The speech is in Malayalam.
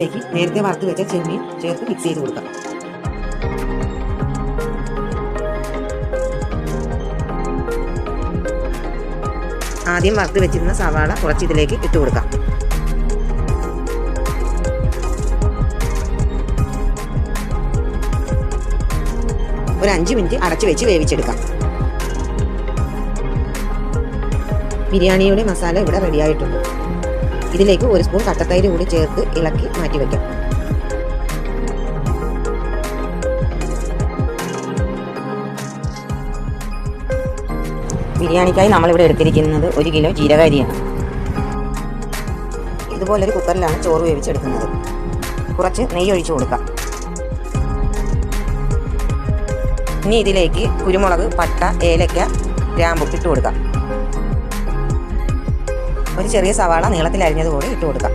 ഇതിലേക്ക് നേരത്തെ വറുത്ത് വെച്ച ചെമ്മീൻ ചേർത്ത് മിക്സ് ചെയ്ത് കൊടുക്കാം. ആദ്യം വറുത്ത് വെച്ചിരുന്ന സവാള കുറച്ച് ഇതിലേക്ക് ഇട്ട് കൊടുക്കാം. ഒരു 5 മിനിറ്റ് അടച്ചു വെച്ച് വേവിച്ചെടുക്കാം. ബിരിയാണിയുടെ മസാല ഇവിടെ റെഡിയായിട്ടുണ്ട്. ഇതിലേക്ക് 1 സ്പൂൺ കട്ടത്തൈര് കൂടി ചേർത്ത് ഇളക്കി മാറ്റി വയ്ക്കാം. ബിരിയാണിക്കായി നമ്മളിവിടെ എടുത്തിരിക്കുന്നത് 1 കിലോ ജീരക അരിയാണ്. ഇതുപോലൊരു കുക്കറിലാണ് ചോറ് വേവിച്ചെടുക്കുന്നത്. കുറച്ച് നെയ്യ് ഒഴിച്ചു കൊടുക്കാം. ഇനി ഇതിലേക്ക് കുരുമുളക്, പട്ട, ഏലക്ക, ഗ്രാമ്പു ഇട്ട് കൊടുക്കാം. ഒരു ചെറിയ സവാള നീളത്തിൽ അരിഞ്ഞത് കൂടി ഇട്ട് കൊടുക്കാം.